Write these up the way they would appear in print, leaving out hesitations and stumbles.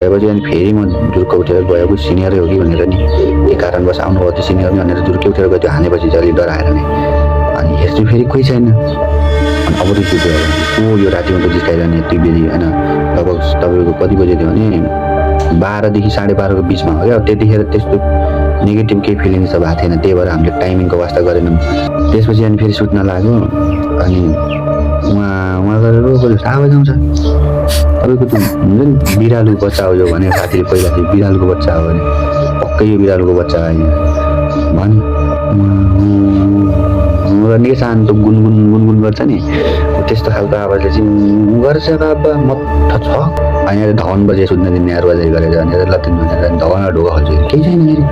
भएपछि अनि फेरि म जुर्क उठेर गएको सिनियरै हो कि भनेर नि के कारणवश आउनुभयो त्यो सिनियर नि भनेर जुर्कै उठेर गयो। त्यो हानेपछि चाहिँ अलिक डराएर नि अनि हेर्छु फेरि कोही छैन। अनि अब रिस उठ्यो को यो रातिमा त जिस्काइरहने यति बेली होइन। लगभग तपाईँको कति बजे थियो भने 12 देखि 12:30 को बिचमा हो क्या। त्यतिखेर त्यस्तो नेगेटिभ केही फिलिङ्स त भएको थिएन, त्यही भएर हामीले टाइमिङको वास्ता गरेनौँ। त्यसपछि अनि फेरि सुत्न लाग्यो अनि उहाँ गरेर रोएको आवाज आउँछ। तपाईँको त्यो हुन्छ नि बिरालोको बच्चा हो यो भने साथीले पहिला चाहिँ बिरालोको बच्चा हो भने पक्कै यो बिरालोको बच्चा आयो भन्यो। निकै शान्त गुनगुन गुनगुन गर्छ नि त्यस्तो खालको आवाजले चाहिँ गर्छ बाबा मत्थ छ। अनि धवन बजे सुत्न दिने आवाजै गरेर भनेर लतिन भनेर धवन ढोका खोल्छु केही छैन फेरि।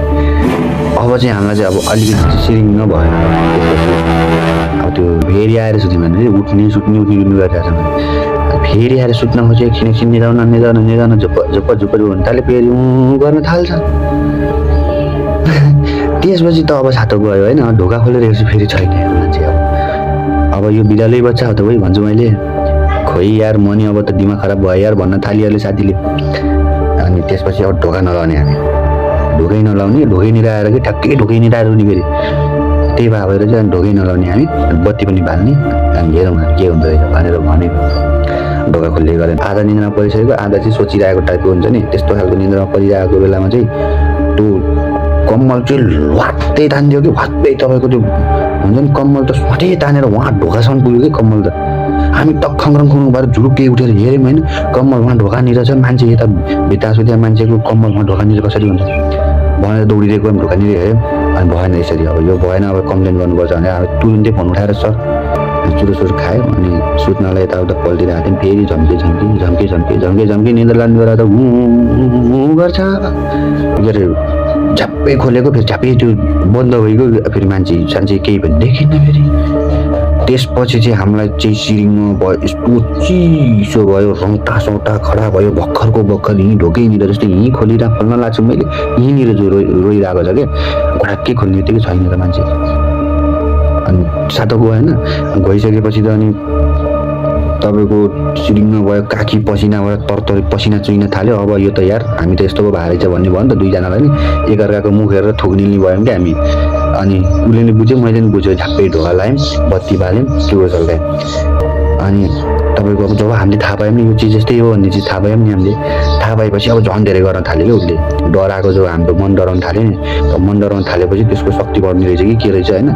अब चाहिँ हामीलाई चाहिँ अब अलिकति सिरिङ भयो। अब त्यो फेरि आएर सुत्यो भने उठ्ने सुत्ने गरिरहेको छ। फेरि आएर सुत्न खोज्यो एकछिन निदाउन झुप्प हुन थाल्यो फेरि गर्न थाल्छ। त्यसपछि त अब छातो गयो होइन। ढोका खोलेर हेर्छु फेरि छैन मान्छे। अब यो बिरालै बच्चा हो त भाइ भन्छु मैले। खोइ यार म नि अब त दिमाग खराब भयो यार भन्न थालिहाल्यो साथीले। अनि त्यसपछि अब ढोका नलाउने हामी ढोकै नलाउने ढोकैनिर आएर कि ठ्याक्कै ढोकैनिर आएर नि फेरि त्यही भएर चाहिँ अनि ढोकै नलाउने हामी बत्ती पनि बाल्ने अनि हेरौँ के हुँदो रहेछ भनेर भनेको। ढोका खोल्दै गरेर आधा निन्द्रामा परिसकेको आधा चाहिँ सोचिरहेको टाइपको हुन्छ नि त्यस्तो खालको निन्द्रामा परिरहेको बेलामा चाहिँ त्यो कम्मल चाहिँ ह्वात्तै तान्थ्यो कि ह्वात्तै तपाईँको त्यो हुन्छ नि कम्मल त स्वाटै तानेर उहाँ ढोकासम्म पुग्यो कि कम्मल त। हामी टक्खङ भएर झुरुक्कै उठेर हेऱ्यौँ होइन कम्मल उहाँ ढोकानिर छ। मान्छे यता भित्ता सुत्या मान्छेको कम्मल उहाँ ढोकानिर कसरी हुन्छ भनेर दौडिदिएको ढोकानिर हेऱ्यौँ। अनि भएन यसरी अब यो भएन अब कम्प्लेन गर्नुपर्छ भनेर अब तुरुन्तै फोन उठाएर सर चुरोसुर खायो। अनि सुत्नलाई यताउता पल्टिरहेको थियौँ फेरि झम्की निन्द्रा लाग्ने बेला त हु गर्छ के अरे झ्याप्पै खोलेको फेरि झ्याप्पै त्यो बन्द भइगयो फेरि मान्छे सान्छे केही पनि देखिन्न फेरि। त्यसपछि चाहिँ हामीलाई चाहिँ सिरिङमा भयो यस्तो चिसो भयो रौँटा खडा भयो भर्खर यहीँ ढोकैनिर जस्तै यहीँ खोल्न लाग्छु मैले यहीँनिर जो रोइरहेको छ क्या घडाक्कै खोल्ने बित्तिकै छैन त मान्छे। अनि सातो गयो होइन गइसकेपछि त अनि तपाईँको सिरिङमा भयो काखी पसिनाबाट तरतरी पसिना चुइन थाल्यो। अब यो त यार हामी त यस्तो पो भएर चाहिँ भन्ने भयो नि त दुईजनालाई नि एकअर्काको मुख हेरेर थुक्ने भयौँ क्या हामी। अनि उसले नि बुझ्यो मैले नि बुझ्यो झ्याप्पै ढोका लायौँ बत्ती बाल्यौँ चुरो चल्कायौँ। अनि तपाईँको अब जब हामीले थाहा पायौँ नि यो चिज यस्तै हो भन्ने चिज थाहा पायौँ नि हामीले थाहा पाएपछि अब झन् धेरै गर्न थाल्यो क्या उसले डराएको जो हाम्रो मन डराउनु थाल्यो नि मन डराउनु थालेपछि त्यसको शक्ति बढ्ने रहेछ कि के रहेछ होइन।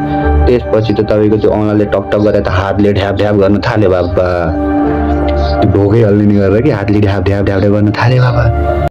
त्यसपछि त तपाईँको त्यो औँलाले टक गरेर त हातले ढ्याप गर्न थाल्यो बाबा ढोकै हल्लिने गरेर कि हातले ढ्याप गर्न थाल्यो बाबा।